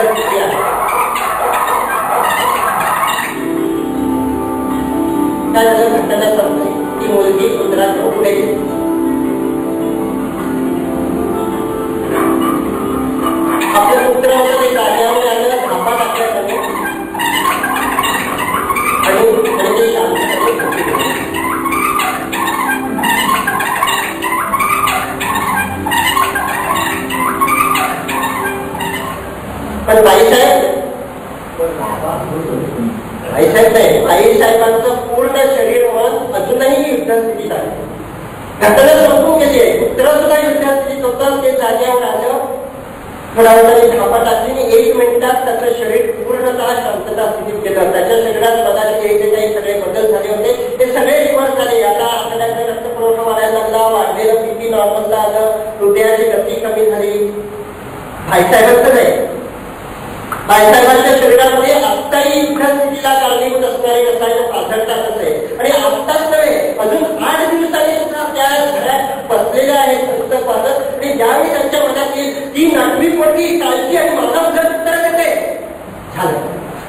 स्थिती आहे. काय झालं घटना संपली. ती मुलगी पुत्राच्या पुढे गेली. आपल्या पुत्राला ते कार्यावर आलं, धापा टाकल्या त्याने आणि म्हणजे शांतपणे पण बाईसाहेब नाही, बाईसाहेबांचं पूर्ण शरीर मन अजूनही युद्धस्थितीत आहे. घटना संपून गेली आहे. पुत्र सुद्धा युद्धस्थितीत होतं. ते जागेवर आलं, थोड्या वेळाने धापा टाकली. 1 मिनिटात त्याचं शरीर पूर्णतः शांतता स्थितीत गेलं. त्याच्या शरीरात मगाशी जे काही सगळे बदल झाले होते ते सगळे रिव्हर्स झाले. आता आपल्याकडे रक्तपुरवठा वाढायला लागला, वाढलेलं बीपी नॉर्मलला आलं, हृदयाची गती कमी झाली. भाईसाहेबांचं नाही, बाईसाहेबांच्या शरीरामध्ये आत्ताही युद्धस्थितीला कारणीभूत असणारे रसायन आढळतातच आहे. आणि आत्ताच नव्हे, अजून 8 दिवसांनी सुद्धा त्या घरात बसलेल्या आहेत पुस्तक वाचत. आणि ज्यावेळी त्यांच्या मनात येईल ती नाटवी पोटी कालची आणि माझा उलट उत्तर देते झालं,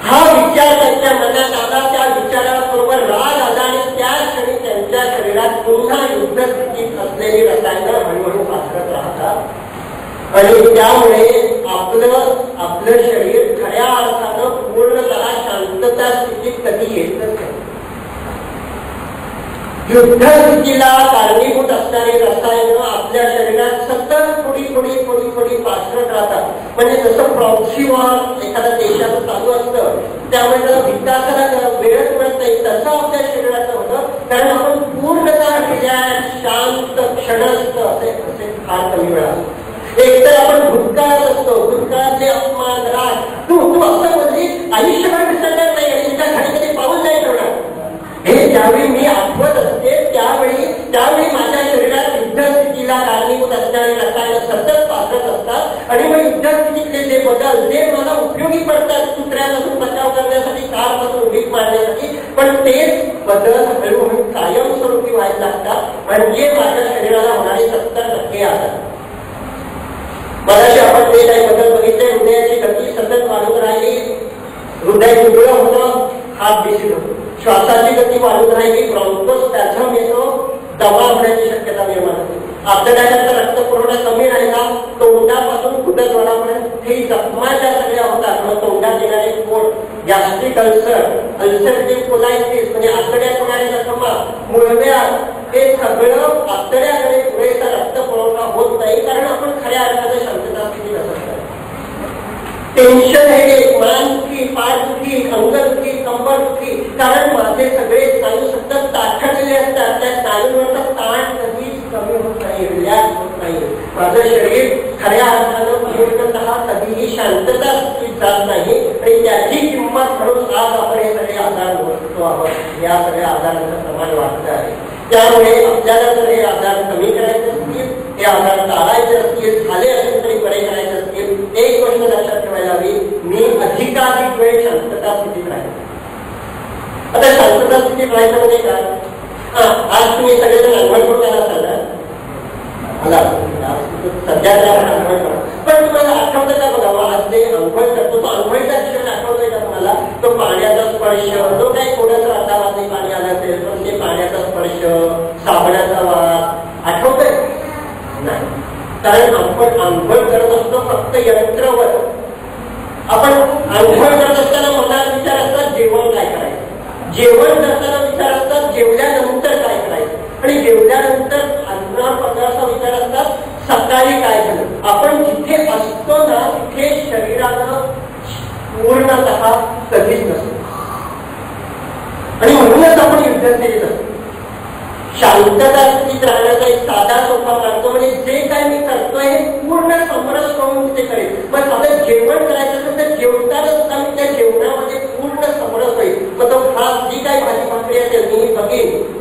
हा विचार त्यांच्या मनात आला. त्या विचाराबरोबर राग आला आणि त्या क्षणी त्यांच्या शरीरात पुन्हा युद्धस्थितीत असलेली रसायनं हळूहळू पासरत राहतात. आणि त्यामुळे आपलं शरीर खऱ्या अर्थानं पूर्णतः शांतता स्थितीत कधी येतच नाही. युद्धस्थितीला कारणीभूत असणारी रसायनं आपल्या शरीरात सतत थोडी पासरत राहतात. म्हणजे जसं प्रॉक्सी वॉर एखाद्या देशाचं चालू असतं, त्यामुळे विकासाला वेळच मिळत नाही, तसं आपल्या शरीराचं होतं. कारण आपण पूर्णतः रिलॅक्स, शांत, क्षणस्थ असे फार कमी वेळा. एकतर आपण भूतकाळात असतो, भूतकाळातले अपमान, राग, तू असं बोलली, आयुष्यभर विसरणार नाही आणि तुझ्या घरी कधी पाऊल नाही ठेवणार. हे ज्यावेळी मी आठवत असते त्यावेळी माझ्या शरीरात युद्धस्थितीला कारणीभूत असणारी रसायनं सतत पासरत असतात. आणि मग युद्धस्थितीतले जे बदल जे मला उपयोगी पडतात कुत्र्यापासून बचाव करण्यासाठी, कारपासून उडीक मारण्यासाठी, पण तेच बदल हळूहळू कायमस्वरूपी व्हायला लागतात. म्हणजे माझ्या शरीराला होणारे 70% आजार. मगाशी आपण ते काही बदल बघितले. हृदयाची गती सतत वाढून राहिली, हृदय दुबळं होतं, हात बेसिक होतो, श्वासाची गती वाढून राहिली, ब्रॉन्कोस्पॅझम येतो, दमा होण्याची शक्यता निर्माण होते. आपल्याला रक्तपुरवठा कमी राहिला, तोंडापासून गुदद्वारापर्यंत ही जखमा ज्या सगळ्या होतात, मग तोंडात येणारे पोट, गॅस्ट्रिक अल्सर, अल्सरेटिव्ह कोलायटिस म्हणजे आतड्यात होणारे जखमा, मुळव्या, हे सगळं आतड्याकडे पुरेसा रक्तपुरवठा होत नाही. कारण आपण खऱ्या अर्थाने शांतता स्थितीत असत. टेन्शन हेडेक, मानदुखी, पाठदुखी, अंगदुखी, कंबरदुखी, कारण माझे सगळे स्नायू सतत ताठलेले असतात. त्या स्नायूंवरचा ताण कधीच कमी होत नाही, रिलॅक्स होत नाही. माझं शरीर खऱ्या अर्थानं पूर्णतः कधीही शांतता स्थितीत जात नाही. आणि त्याची किंमत म्हणून आज आपण हे सगळे आजार बघतो आहोत. या सगळ्या आजारांचं प्रमाण वाढतं आहे. त्यामुळे आपल्याला जर हे आजार कमी करायचे असतील, हे आजार टाळायचे असतील, झाले असेल तरी बरे करायचे असतील, एक गोष्ट लक्षात ठेवायला हवी, मी अधिकाधिक वेळ शांतता स्थितीत राहील. आता शांतता स्थितीत राहायचं म्हणजे काय? आज तुम्ही सगळेजण अंघोळ करून आला सांगा, सध्या अंघोळ करा. पण तुम्हाला आठवतं का बघा, आज ते अंघोळ करतो, तो अंघोळीचा क्षण आठवतोय का तुम्हाला? तो पाण्याचा स्पर्श, जो काही थोडंसं हातावाचे पाणी आलं असेल पण ते पाण्याचा स्पर्श, साबणाचा वास आठवतोय? नाही. कारण आपण आंघोळ करत असतो फक्त यंत्रवर. आपण आंघोळ करत असताना मनात विचार असतात जेवण काय करायचं, जेवण करताना विचार असतात जेवल्यानंतर काय करायचं, आणि जेवल्यानंतर अन्न पदार्थ विचार असतात सकाळी काय झालं. आपण जिथे असतो ना तिथे शरीरानं पूर्णतः कधीच नसतो. आणि म्हणूनच आपण युद्धस्थितीत असतो. शांतता स्थितीत राहण्याचा एक साधा सोपा मार्ग म्हणजे जे काय मी करतोय हे पूर्ण समरस होऊन ते करेल. पण आता जेवण करायचं असेल तर जेवताना सुद्धा मी त्या जेवणामध्ये पूर्ण समरस होईल. मग तो खास जी काही भाजी भाकरी असेल मी बघेन,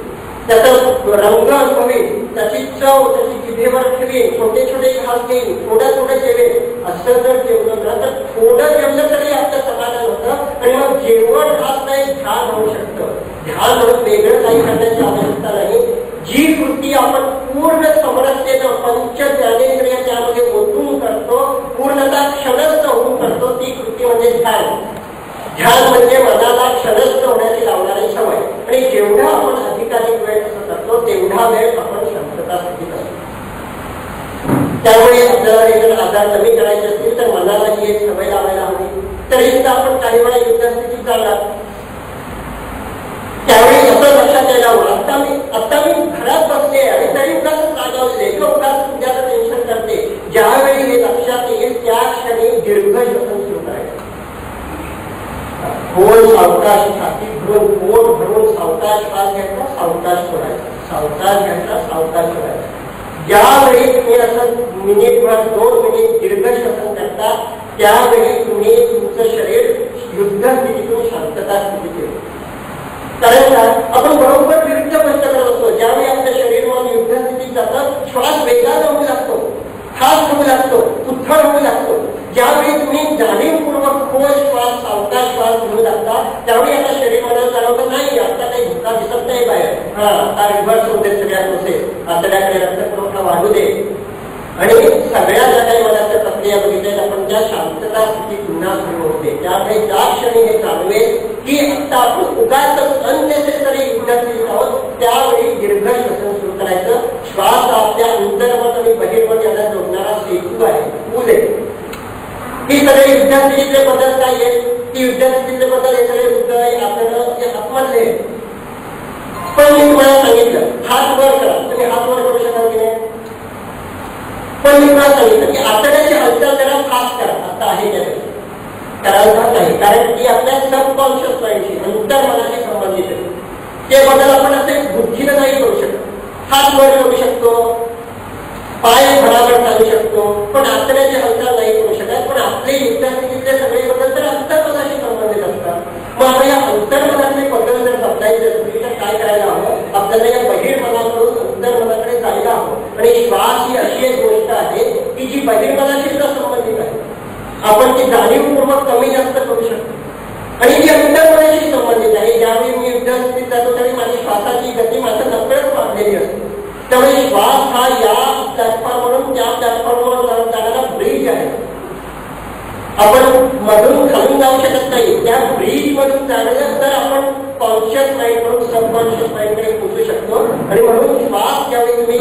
त्याचा रंग अनुभवेन, त्याची चव त्याची जिभेवर ठेवेन, छोटे छोटे घास घेईन, थोडं जेवेन. असं जर जेवलं ना तर थोडं जेवलं तरी आपलं समाधान होतं. आणि मग जेवण खास नाही ध्यान होऊ शकतं. ध्यान म्हणून वेगळं काही करण्याची आवश्यकता नाही. जी कृती आपण पूर्ण समरसतेनं पंच ज्ञानेंद्रिय त्यामध्ये ओतून करतो, पूर्णतः क्षणस्थ होऊन करतो, ती म्हणजे ध्यान. ध्यान म्हणजे मनाला क्षणस्थ होण्याची लावणारी सवय. आणि जेवढा आपण अधिकाधिक वेळ करतो तेवढा वेळ आपण शांतता स्थितीत असतो. त्यामुळे आपल्याला जर आजार कमी करायचे असतील तर मनाला ही एक सवय लावायला हवी. तरी सुद्धा आपण काही वेळा युद्धस्थितीत जाणार. त्यावेळी असं लक्षात यायला हवं, आता मी घरात बसले आणि तरी उगाच रागावले किंवा उगाच उद्याचं टेन्शन करते. ज्यावेळी हे लक्षात येईल त्या क्षणी दीर्घ श्वसन सुरू करायचं. खोल सावकाश छाती भरून पोट भरून सावकाश श्वास घ्यायचा, सावकाश सोडायचा, सावकाश घ्यायचा, सावकाश सोडायचा. ज्यावेळी तुम्ही असं मिनिटभर 2 मिनिट दीर्घ श्वसन करता त्यावेळी तुम्ही तुमचं शरीर युद्ध स्थितीतून शांतता स्थितीत येईल. कारण काय, आपण बरोबर विरुद्ध गोष्ट करत असतो. ज्यावेळी आपलं शरीर मग युद्ध स्थितीत जातं, श्वास वेगळा होऊ लागतो, खास होऊ लागतो, उथळ होऊ लागतो. ज्यावेळी तुम्ही जाणीवपूर्वक खोल श्वास सावकाश श्वास घेऊ लागता त्यावेळी आता शरीर मला जाणवतं नाही आता काही धोका दिसत नाही बाहेर. आता रिव्हर्स होते सगळ्या प्रोसेस, आतड्याकडे रक्तपुरवठा वाढू दे. आणि सगळ्या ज्या काही मनाच्या प्रक्रिया बघितल्या आपण त्या शांतता स्थिती पुन्हा सुरू होते. त्यामुळे त्या क्षणी हे जाणवेल की आता आपण उगाच अननेसेसरी युद्धात आहोत. त्यावेळी दीर्घ श्वसन सुरू करायचं. श्वास आपल्या अंतर्मन आणि बहिर्मन याला जोडणारा सेतू आहे, पूल आहे. ही सगळे युद्धस्थितीतले बदल काय आहेत, की युद्धस्थितीतले बदल हे सगळे मुद्दे आपल्याला आत्मधले. पण मी तुम्हाला सांगितलं हात वर करा, तुम्ही हात वर करू शकाल की नाही. पण मी तुम्हाला सांगितलं की आतड्याची हालचाल जरा फास्ट करा. आता आहे करायला नाही, कारण ती आपल्या सबकॉन्शियस माइंडशी अंतर्मनाशी संबंधित आहे. ते बदल आपण असे बुद्धीनं नाही करू शकत. हात वर करू शकतो, पाय बराबर चालू शकतो, पण आतड्याची हालचाल नाही करू शकत. पण आपले युद्धस्थितीतले सगळे बदल तर अंतर्मनाशी संबंधित असतात. मग आता या अंतर्मनातले बदल जर समजायचे असतील तर काय करायला हवं, आपल्याला या बहिर्मनाकडून अंतर्मनाकडे जायला हवं. आणि श्वास ही अशी एक गोष्ट आहे की जी बहिर्मनाशी सुद्धा संबंधित आहे. आपण ती जाणीवपूर्वक कमी जास्त करू शकतो आणि ती अंतर्मनाशी संबंधित आहे. ज्यावेळी मी युद्धस्थितीत जातो त्यावेळी माझी श्वासाची गती माझ्या नकळत वाढलेली असते. त्यामुळे श्वास हा या प्लॅटफॉर्मवरून त्या प्लॅटफॉर्मवर जाणारा ब्रिज आहे. आपण मधून खालून जाऊ शकत नाही. त्या ब्रिज मधून जाणं तर आपण कॉन्शियस माइंड कडून सबकॉन्शियस माइंड कडे पोहोचू शकतो. आणि म्हणून श्वास ज्यावेळी तुम्ही